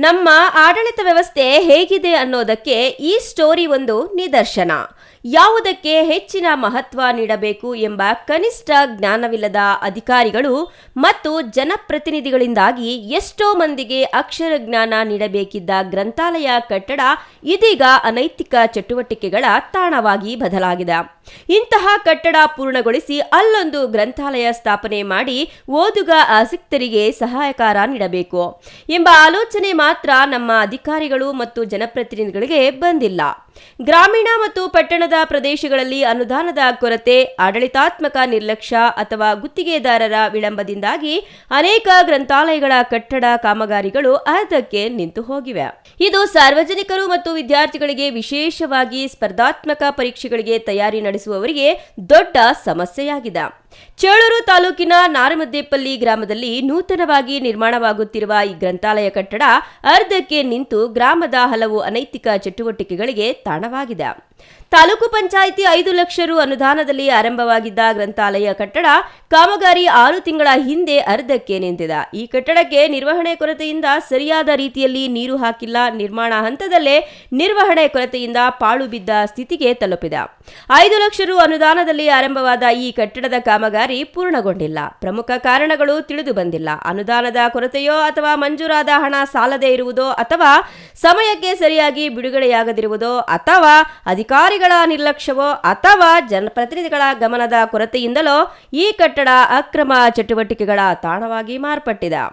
ನಮ್ಮ ಆಡಳಿತ ವ್ಯವಸ್ಥೆ ಹೇಗಿದೆ ಅನ್ನೋದಕ್ಕೆ ಈ ಸ್ಟೋರಿ ಒಂದು ನಿದರ್ಶನ. ಯಾವುದಕ್ಕೆ ಹೆಚ್ಚಿನ ಮಹತ್ವ ನೀಡಬೇಕು ಎಂಬ ಕನಿಷ್ಠ ಜ್ಞಾನವಿಲ್ಲದ ಅಧಿಕಾರಿಗಳು ಮತ್ತು ಜನಪ್ರತಿನಿಧಿಗಳಿಂದಾಗಿ ಎಷ್ಟೋ ಮಂದಿಗೆ ಅಕ್ಷರ ಜ್ಞಾನ ನೀಡಬೇಕಿದ್ದ ಗ್ರಂಥಾಲಯ ಕಟ್ಟಡ ಇದೀಗ ಅನೈತಿಕ ಚಟುವಟಿಕೆಗಳ ತಾಣವಾಗಿ ಬದಲಾಗಿದೆ. ಇಂತಹ ಕಟ್ಟಡ ಪೂರ್ಣಗೊಳಿಸಿ ಅಲ್ಲೊಂದು ಗ್ರಂಥಾಲಯ ಸ್ಥಾಪನೆ ಮಾಡಿ ಓದುಗ ಆಸಕ್ತರಿಗೆ ಸಹಾಯಕಾರ ನೀಡಬೇಕು ಎಂಬ ಆಲೋಚನೆ ಮಾತ್ರ ನಮ್ಮ ಅಧಿಕಾರಿಗಳು ಮತ್ತು ಜನಪ್ರತಿನಿಧಿಗಳಿಗೆ ಬಂದಿಲ್ಲ. ಗ್ರಾಮೀಣ ಮತ್ತು ಪಟ್ಟಣದ ಪ್ರದೇಶಗಳಲ್ಲಿ ಅನುದಾನದ ಕೊರತೆ, ಆಡಳಿತಾತ್ಮಕ ನಿರ್ಲಕ್ಷ್ಯ ಅಥವಾ ಗುತ್ತಿಗೆದಾರರ ವಿಳಂಬದಿಂದಾಗಿ ಅನೇಕ ಗ್ರಂಥಾಲಯಗಳ ಕಟ್ಟಡ ಕಾಮಗಾರಿಗಳು ಅರ್ಧಕ್ಕೆ ನಿಂತು ಹೋಗಿವೆ. ಇದು ಸಾರ್ವಜನಿಕರು ಮತ್ತು ವಿದ್ಯಾರ್ಥಿಗಳಿಗೆ, ವಿಶೇಷವಾಗಿ ಸ್ಪರ್ಧಾತ್ಮಕ ಪರೀಕ್ಷೆಗಳಿಗೆ ತಯಾರಿ ನಡೆಸುವವರಿಗೆ ದೊಡ್ಡ ಸಮಸ್ಯೆಯಾಗಿದೆ. ಚೇಳೂರು ತಾಲೂಕಿನ ನಾರಮದ್ದೇಪಲ್ಲಿ ಗ್ರಾಮದಲ್ಲಿ ನೂತನವಾಗಿ ನಿರ್ಮಾಣವಾಗುತ್ತಿರುವ ಈ ಗ್ರಂಥಾಲಯ ಕಟ್ಟಡ ಅರ್ಧಕ್ಕೆ ನಿಂತು ಗ್ರಾಮದ ಹಲವು ಅನೈತಿಕ ಚಟುವಟಿಕೆಗಳಿಗೆ ತಾಣವಾಗಿದೆ. ತಾಲೂಕು ಪಂಚಾಯಿತಿ 5 ಲಕ್ಷ ರು ಅನುದಾನದಲ್ಲಿ ಆರಂಭವಾಗಿದ್ದ ಗ್ರಂಥಾಲಯ ಕಟ್ಟಡ ಕಾಮಗಾರಿ 6 ತಿಂಗಳ ಹಿಂದೆ ಅರ್ಧಕ್ಕೆ ನಿಂತಿದೆ. ಈ ಕಟ್ಟಡಕ್ಕೆ ನಿರ್ವಹಣೆ ಕೊರತೆಯಿಂದ ಸರಿಯಾದ ರೀತಿಯಲ್ಲಿ ನೀರು ಹಾಕಿಲ್ಲ. ನಿರ್ಮಾಣ ಹಂತದಲ್ಲೇ ನಿರ್ವಹಣೆ ಕೊರತೆಯಿಂದ ಪಾಳು ಬಿದ್ದ ಸ್ಥಿತಿಗೆ ತಲುಪಿದೆ. 5 ಲಕ್ಷ ರು ಅನುದಾನದಲ್ಲಿ ಆರಂಭವಾದ ಈ ಕಟ್ಟಡದ ಕಾಮಗಾರಿ ಪೂರ್ಣಗೊಂಡಿಲ್ಲ. ಪ್ರಮುಖ ಕಾರಣಗಳು ತಿಳಿದು ಬಂದಿಲ್ಲ. ಅನುದಾನದ ಕೊರತೆಯೋ ಅಥವಾ ಮಂಜೂರಾದ ಹಣ ಸಾಲದೇ ಇರುವುದೋ ಅಥವಾ ಸಮಯಕ್ಕೆ ಸರಿಯಾಗಿ ಬಿಡುಗಡೆಯಾಗದಿರುವುದೋ ಅಥವಾ ಅಧಿಕಾರಿಗಳ ನಿರ್ಲಕ್ಷ್ಯವೋ ಅಥವಾ ಜನಪ್ರತಿನಿಧಿಗಳ ಗಮನದ ಕೊರತೆಯಿಂದಲೋ ಈ ಕಟ್ಟಡ ಅಕ್ರಮ ಚಟುವಟಿಕೆಗಳ ತಾಣವಾಗಿ ಮಾರ್ಪಟ್ಟಿದೆ.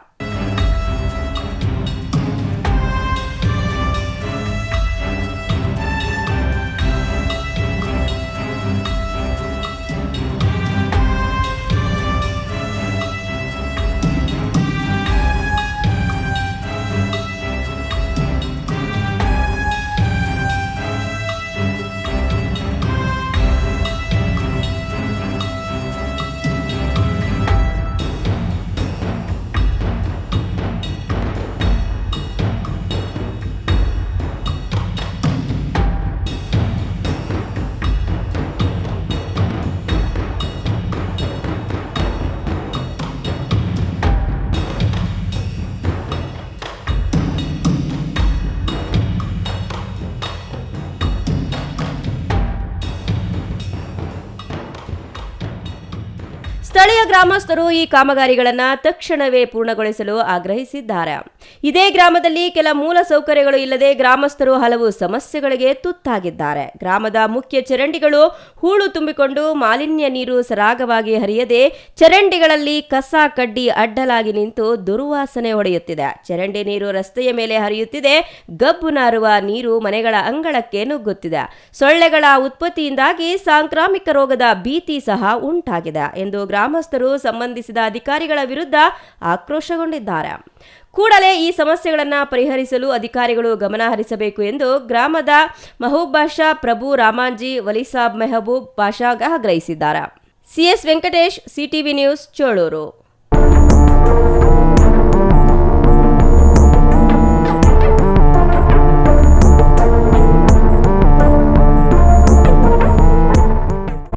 ಸ್ಥಳೀಯ ಗ್ರಾಮಸ್ಥರು ಈ ಕಾಮಗಾರಿಗಳನ್ನು ತಕ್ಷಣವೇ ಪೂರ್ಣಗೊಳಿಸಲು ಆಗ್ರಹಿಸಿದ್ದಾರೆ. ಇದೇ ಗ್ರಾಮದಲ್ಲಿ ಕೆಲ ಮೂಲ ಸೌಕರ್ಯಗಳು ಇಲ್ಲದೆ ಗ್ರಾಮಸ್ಥರು ಹಲವು ಸಮಸ್ಯೆಗಳಿಗೆ ತುತ್ತಾಗಿದ್ದಾರೆ. ಗ್ರಾಮದ ಮುಖ್ಯ ಚರಂಡಿಗಳು ಹೂಳು ತುಂಬಿಕೊಂಡು ಮಾಲಿನ್ಯ ನೀರು ಸರಾಗವಾಗಿ ಹರಿಯದೆ ಚರಂಡಿಗಳಲ್ಲಿ ಕಸ ಕಡ್ಡಿ ಅಡ್ಡಲಾಗಿ ನಿಂತು ದುರ್ವಾಸನೆ ಹೊಡೆಯುತ್ತಿದೆ. ಚರಂಡಿ ನೀರು ರಸ್ತೆಯ ಮೇಲೆ ಹರಿಯುತ್ತಿದೆ. ಗಬ್ಬು ನಾರುವ ನೀರು ಮನೆಗಳ ಅಂಗಳಕ್ಕೆ ನುಗ್ಗುತ್ತಿದೆ. ಸೊಳ್ಳೆಗಳ ಉತ್ಪತ್ತಿಯಿಂದಾಗಿ ಸಾಂಕ್ರಾಮಿಕ ರೋಗದ ಭೀತಿ ಸಹ ಉಂಟಾಗಿದೆ ಎಂದು ಗ್ರಾಮಸ್ಥರು ಸಂಬಂಧಿಸಿದ ಅಧಿಕಾರಿಗಳ ವಿರುದ್ಧ ಆಕ್ರೋಶಗೊಂಡಿದ್ದಾರೆ. ಕೂಡಲೇ ಈ ಸಮಸ್ಯೆಗಳನ್ನು ಪರಿಹರಿಸಲು ಅಧಿಕಾರಿಗಳು ಗಮನ ಹರಿಸಬೇಕು ಎಂದು ಗ್ರಾಮದ ಮಹಬೂಬ್ ಬಾಷಾ, ಪ್ರಭು ರಾಮಾಂಜಿ, ವಲಿಸಾಬ್ ಮೆಹಬೂಬ್ ಬಾಷಾ ಆಗ್ರಹಿಸಿದ್ದಾರೆ. CS Venkatesh, CTV news, Chelur.